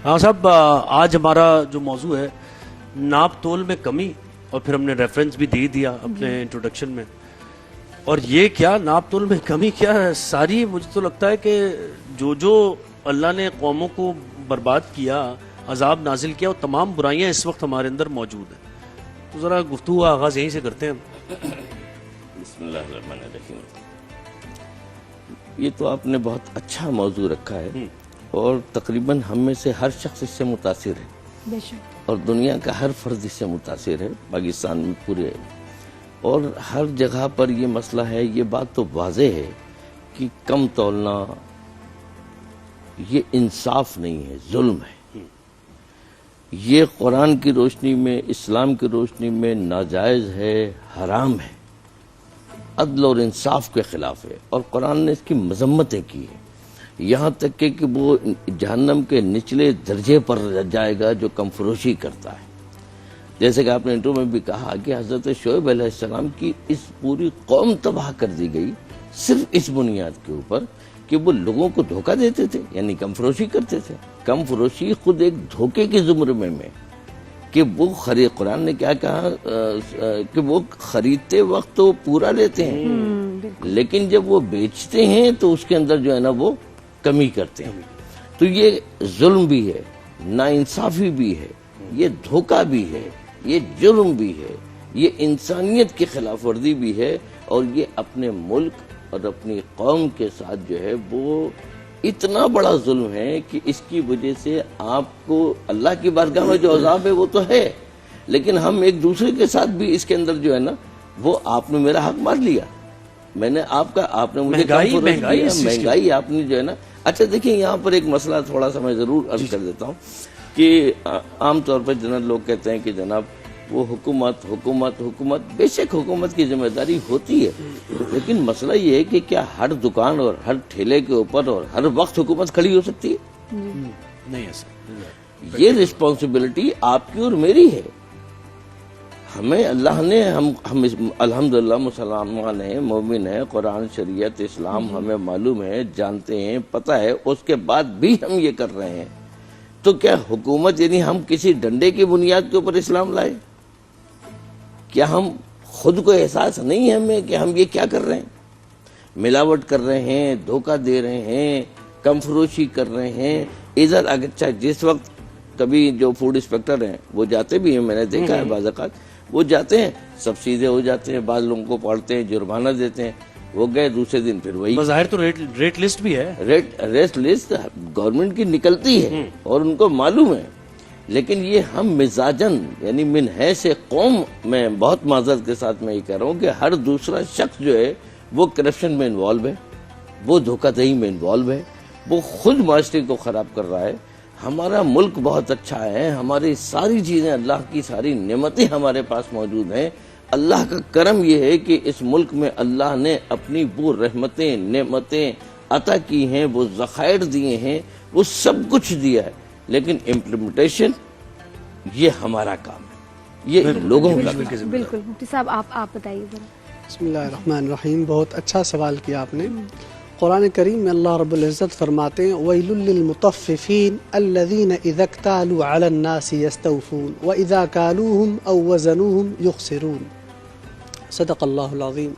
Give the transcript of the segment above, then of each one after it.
ہاں صاحب، آج ہمارا جو موضوع ہے ناپ تول میں کمی، اور پھر ہم نے ریفرنس بھی دے دیا اپنے انٹروڈکشن میں. اور یہ کیا ناپ تول میں کمی کیا ہے، ساری مجھے تو لگتا ہے کہ جو اللہ نے قوموں کو برباد کیا، عذاب نازل کیا، وہ تمام برائیاں اس وقت ہمارے اندر موجود ہیں. تو ذرا گفتگو آغاز یہیں سے کرتے ہیں. بسم اللہ الرحمن الرحیم. یہ تو آپ نے بہت اچھا موضوع رکھا ہے، اور تقریباً ہم میں سے ہر شخص اس سے متاثر ہے، بے شک، اور دنیا کا ہر فرد اس سے متاثر ہے، پاکستان میں پورے. اور ہر جگہ پر یہ مسئلہ ہے. یہ بات تو واضح ہے کہ کم تولنا یہ انصاف نہیں ہے، ظلم ہے. یہ قرآن کی روشنی میں، اسلام کی روشنی میں ناجائز ہے، حرام ہے، عدل اور انصاف کے خلاف ہے. اور قرآن نے اس کی مذمتیں کی ہیں، یہاں تک کہ وہ جہنم کے نچلے درجے پر جائے گا جو کم فروشی کرتا ہے. جیسے کہ آپ نے انٹرو میں بھی کہا کہ حضرت شعیب علیہ السلام کی اس پوری قوم تباہ کر دی گئی صرف اس بنیاد کے اوپر کہ وہ لوگوں کو دھوکہ دیتے تھے، یعنی کم فروشی کرتے تھے. کم فروشی خود ایک دھوکے کے زمرے میں کہ وہ قرآن نے کیا کہا کہ وہ خریدتے وقت تو پورا لیتے ہیں، لیکن جب وہ بیچتے ہیں تو اس کے اندر جو ہے نا وہ کمی کرتے ہیں. تو یہ ظلم بھی ہے، ناانصافی بھی ہے، یہ دھوکہ بھی ہے، یہ جرم بھی ہے، یہ انسانیت کی خلاف ورزی بھی ہے. اور یہ اپنے ملک اور اپنی قوم کے ساتھ جو ہے وہ اتنا بڑا ظلم ہے کہ اس کی وجہ سے آپ کو اللہ کی بارگاہ میں جو عذاب ہے وہ تو ہے، لیکن ہم ایک دوسرے کے ساتھ بھی اس کے اندر جو ہے نا وہ آپ نے میرا حق مار لیا، میں نے آپ کا، آپ نے مجھے مہنگائی آپ نے جو ہے نا. اچھا دیکھیں، یہاں پر ایک مسئلہ تھوڑا سا میں ضرور عرض کر دیتا ہوں کہ عام طور پر جنرل لوگ کہتے ہیں کہ جناب وہ حکومت بے شک حکومت کی ذمہ داری ہوتی ہے، لیکن مسئلہ یہ ہے کہ کیا ہر دکان اور ہر ٹھیلے کے اوپر اور ہر وقت حکومت کھڑی ہو سکتی ہے؟ نہیں ایسا. یہ رسپانسبلٹی آپ کی اور میری ہے. ہمیں اللہ نے، ہم الحمدللہ مسلمان ہیں، مومن ہیں، قرآن شریعت اسلام ہمیں معلوم ہے، جانتے ہیں، پتہ ہے، اس کے بعد بھی ہم یہ کر رہے ہیں. تو کیا حکومت یعنی ہم کسی ڈنڈے کی بنیاد کے اوپر اسلام لائے؟ کیا ہم خود کو احساس نہیں ہے ہمیں کہ ہم یہ کیا کر رہے ہیں؟ ملاوٹ کر رہے ہیں، دھوکہ دے رہے ہیں، کم فروشی کر رہے ہیں. ادھر اچھا جس وقت کبھی جو فوڈ انسپیکٹر ہیں وہ جاتے بھی ہیں، میں نے دیکھا ہے بعض اوقات وہ جاتے ہیں، سب سیدھے ہو جاتے ہیں، بعض لوگوں کو پڑھتے ہیں، جرمانہ دیتے ہیں، وہ گئے دوسرے دن پھر وہی. بظاہر تو ریٹ لسٹ بھی ہے، ریٹ لسٹ گورنمنٹ کی نکلتی ہے اور ان کو معلوم ہے، لیکن یہ ہم مزاجن یعنی من حیث قوم، میں بہت معذرت کے ساتھ میں یہ کہہ رہا ہوں کہ ہر دوسرا شخص جو ہے وہ کرپشن میں انوالو ہے، وہ دھوکہ دہی میں انوالو ہے، وہ خود معاشرے کو خراب کر رہا ہے. ہمارا ملک بہت اچھا ہے، ہماری ساری چیزیں، اللہ کی ساری نعمتیں ہمارے پاس موجود ہیں. اللہ کا کرم یہ ہے کہ اس ملک میں اللہ نے اپنی وہ رحمتیں، نعمتیں عطا کی ہیں، وہ ذخائر دیے ہیں، وہ سب کچھ دیا ہے، لیکن امپلیمنٹیشن یہ ہمارا کام ہے، یہ لوگوں کا کام ہے. بالکل. مفتی صاحب آپ بتائیے ذرا. بسم اللہ الرحمن الرحیم. بہت اچھا سوال کیا آپ نے. قرآن کریم میں اللہ رب العزت فرماتے ہیں وَيْلٌ لِّلْمُطَفِّفِينَ الَّذِينَ إِذَا اكْتَالُوا عَلَى النَّاسِ يَسْتَوْفُونَ وَإِذَا كَالُوهُمْ أَوْ وَزَنُوهُمْ يُخْسِرُونَ. صدق اللہ العظیم.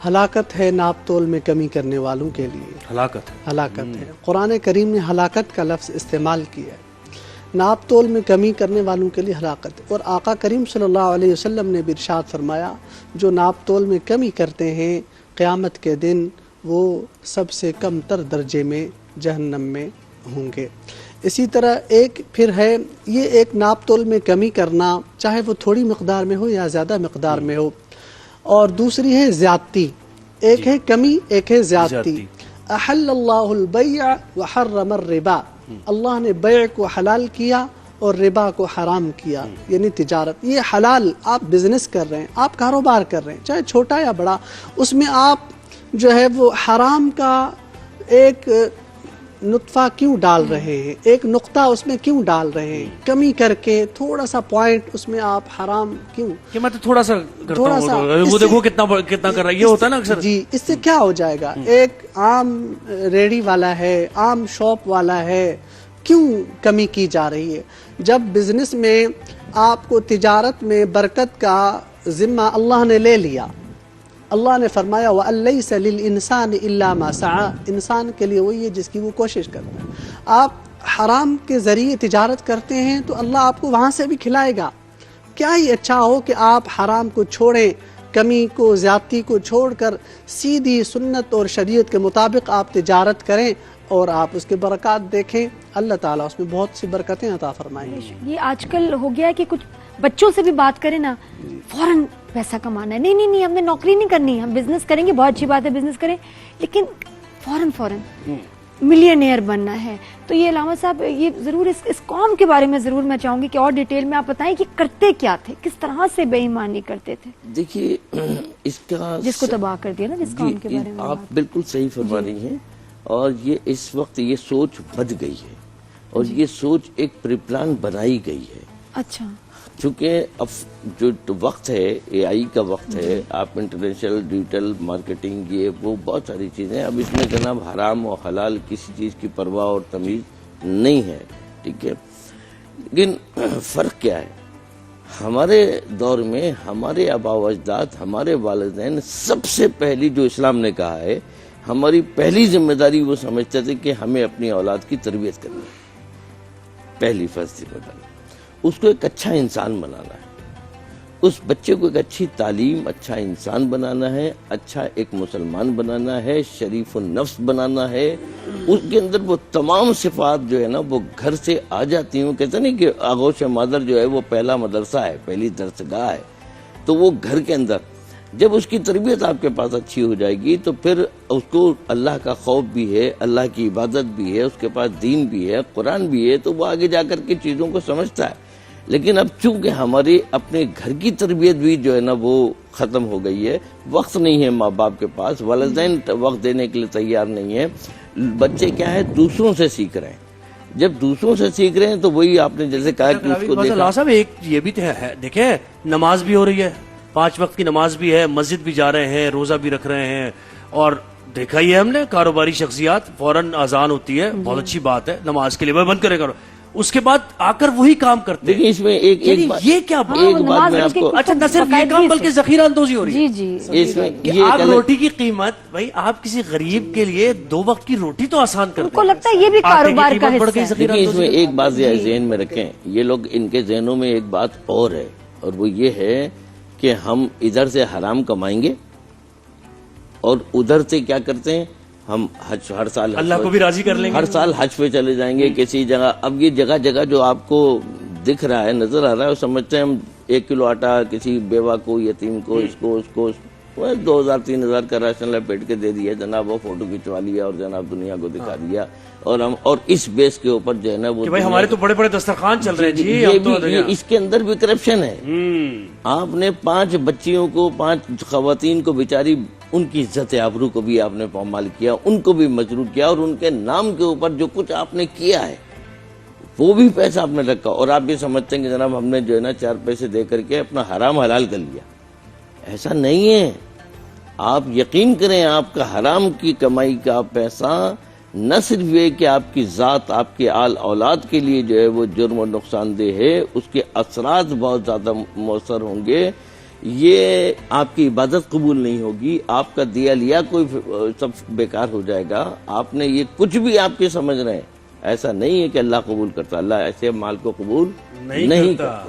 ہلاکت ہے ناپ تول میں کمی کرنے والوں کے لیے، ہلاکت ہے. قرآن کریم نے ہلاکت کا لفظ استعمال کیا ہے، ناپ تول میں کمی کرنے والوں کے لیے ہلاکت. اور آقا کریم صلی اللہ علیہ وسلم نے بھی ارشاد فرمایا جو ناپ تول میں کمی کرتے ہیں قیامت کے دن وہ سب سے کم تر درجے میں جہنم میں ہوں گے. اسی طرح ایک پھر ہے یہ ایک ناپ تول میں کمی کرنا، چاہے وہ تھوڑی مقدار میں ہو یا زیادہ مقدار میں ہو. اور دوسری ہے زیادتی. ایک ہے کمی، ایک ہے زیادتی. احل اللہ البیع وحرم الربا. اللہ نے بیع کو حلال کیا اور ربا کو حرام کیا، یعنی تجارت. یہ حلال، آپ بزنس کر رہے ہیں، آپ کاروبار کر رہے ہیں، چاہے چھوٹا یا بڑا، اس میں آپ جو ہے وہ حرام کا ایک نطفہ کیوں ڈال رہے ہیں، ایک نقطہ اس میں کیوں ڈال رہے ہیں، کمی کر کے تھوڑا سا پوائنٹ اس میں آپ حرام کیوں؟ کہ میں تو تھوڑا سا کرتا ہوں، وہ دیکھو کتنا کر رہا ہے، یہ ہوتا ہے نا اکثر. جی، اس سے کیا ہو جائے گا؟ ایک عام ریڑی والا ہے، عام شاپ والا ہے، کیوں کمی کی جا رہی ہے؟ جب بزنس میں آپ کو تجارت میں برکت کا ذمہ اللہ نے لے لیا، اللہ نے فرمایا وَأَن لَيْسَ لِلْإِنسَانِ إِلَّا مَا سَعَى، انسان کے لیے وہی ہے جس کی وہ کوشش کرتا ہے۔ آپ حرام کے ذریعے تجارت کرتے ہیں تو اللہ آپ کو وہاں سے بھی کھلائے گا۔ کیا ہی اچھا ہو کہ آپ حرام کو چھوڑیں، کمی کو، زیادتی کو چھوڑ کر سیدھی سنت اور شریعت کے مطابق آپ تجارت کریں اور آپ اس کے برکات دیکھیں، اللہ تعالیٰ اس میں بہت سی برکتیں عطا فرمائیں گے۔ یہ آج کل ہو گیا ہے کہ کچھ بچوں سے بھی بات کریں نا، فوراً پیسہ کمانا ہے، نہیں ہم نے نوکری نہیں کرنی، ہم بزنس کریں گے، بہت اچھی بات ہے بزنس کریں، لیکن فوراً ملینئر بننا ہے۔ تو یہ علامہ صاحب، یہ ضرور اس قوم کے بارے میں ضرور میں چاہوں گی کہ اور ڈیٹیل میں آپ بتائیں کہ کرتے کیا تھے، کس طرح سے بے ایمانی کرتے تھے، دیکھیے اس کا جس کو تباہ کر دیا نا، جس قوم کے بارے میں آپ بالکل صحیح فرما رہی ہیں، اور یہ اس وقت یہ سوچ بد گئی ہے اور یہ سوچ ایک پری پلان بنائی گئی ہے۔ اچھا، چونکہ اب جو وقت ہے اے آئی کا وقت ہے، آپ انٹرنیشنل ڈیجیٹل مارکیٹنگ، یہ وہ بہت ساری چیزیں، اب اس میں جناب حرام و حلال کسی چیز کی پرواہ اور تمیز نہیں ہے، ٹھیک ہے۔ لیکن فرق کیا ہے؟ ہمارے دور میں ہمارے آباء و اجداد، ہمارے والدین، سب سے پہلی جو اسلام نے کہا ہے، ہماری پہلی ذمہ داری وہ سمجھتے تھے کہ ہمیں اپنی اولاد کی تربیت کرنی ہے، پہلی فرض ذمہ داری، اس کو ایک اچھا انسان بنانا ہے، اس بچے کو ایک اچھی تعلیم، اچھا انسان بنانا ہے، اچھا ایک مسلمان بنانا ہے، شریف النفس بنانا ہے، اس کے اندر وہ تمام صفات جو ہے نا وہ گھر سے آ جاتی ہیں۔ کہتے نہیں کہ آغوش مادر جو ہے وہ پہلا مدرسہ ہے، پہلی درسگاہ ہے، تو وہ گھر کے اندر جب اس کی تربیت آپ کے پاس اچھی ہو جائے گی تو پھر اس کو اللہ کا خوف بھی ہے، اللہ کی عبادت بھی ہے، اس کے پاس دین بھی ہے، قرآن بھی ہے، تو وہ آگے جا کر کے چیزوں کو سمجھتا ہے۔ لیکن اب چونکہ ہمارے اپنے گھر کی تربیت بھی جو ہے نا وہ ختم ہو گئی ہے، وقت نہیں ہے ماں باپ کے پاس، والدین وقت دینے کے لیے تیار نہیں ہے، بچے کیا ہے دوسروں سے سیکھ رہے ہیں، جب دوسروں سے سیکھ رہے ہیں تو وہی آپ نے جیسے کہا کہ اس کو دیکھا۔ صاحب ایک یہ بھی ہے، دیکھیں نماز بھی ہو رہی ہے، 5 وقت کی نماز بھی ہے، مسجد بھی جا رہے ہیں، روزہ بھی رکھ رہے ہیں، اور دیکھا ہی ہے ہم نے کاروباری شخصیات، فوراً اذان ہوتی ہے، بہت اچھی بات ہے نماز کے لیے، وہ بند کرے کرو، اس کے بعد آ کر وہی کام کرتے ہیں۔ دیکھیں اس میں ایک یہ کیا ایک بات میں آپ کو، اچھا نہ صرف یہ کام بلکہ ذخیرہ اندوزی ہو رہی ہے جی اس میں کہ یہ آپ روٹی کی قیمت، بھائی آپ کسی غریب کے لیے 2 وقت کی روٹی تو آسان کرتے ہیں، ان کو لگتا ہے یہ بھی کاروبار کا حصہ ہے۔ دیکھیں اس میں ایک بات ذہن میں رکھیں، یہ لوگ ان کے ذہنوں میں ایک بات اور ہے، اور وہ یہ ہے کہ ہم ادھر سے حرام کمائیں گے اور ادھر سے کیا کرتے ہیں، ہم حج ہر سال اللہ کو بھی راضی کر لیں گے، ہر سال حج پہ چلے جائیں گے کسی جگہ۔ اب یہ جگہ جگہ جو آپ کو دکھ رہا ہے، نظر آ رہا ہے، وہ سمجھتے ہیں ہم 1 کلو آٹا کسی بیوہ کو، یتیم کو، اس کو 2000-3000 کا راشن لپیٹ کے دے دیا جناب، وہ فوٹو کھنچوا لیا اور جناب دنیا کو دکھا دیا، اور ہم اور اس بیس کے اوپر جو ہے نا وہ کہ بھائی ہمارے تو بڑے بڑے دسترخوان چل رہے ہیں جی، یہ اس کے اندر بھی کرپشن ہے۔ آپ نے 5 بچیوں کو، 5 خواتین کو بیچاری، ان کی عزت آبرو کو بھی آپ نے پامال کیا، ان کو بھی مجروح کیا، اور ان کے نام کے اوپر جو کچھ آپ نے کیا ہے وہ بھی پیسہ آپ نے رکھا، اور آپ یہ سمجھتے ہیں کہ جناب ہم نے جو ہے نا 4 پیسے دے کر کے اپنا حرام حلال کر لیا۔ ایسا نہیں ہے، آپ یقین کریں آپ کا حرام کی کمائی کا پیسہ نہ صرف یہ کہ آپ کی ذات، آپ کے آل اولاد کے لیے جو ہے وہ جرم و نقصان دہ ہے، اس کے اثرات بہت زیادہ مؤثر ہوں گے، یہ آپ کی عبادت قبول نہیں ہوگی، آپ کا دیا لیا کوئی سب بیکار ہو جائے گا، آپ نے یہ کچھ بھی آپ کے سمجھ رہے ہیں، ایسا نہیں ہے کہ اللہ قبول کرتا، اللہ ایسے مال کو قبول نہیں کرتا۔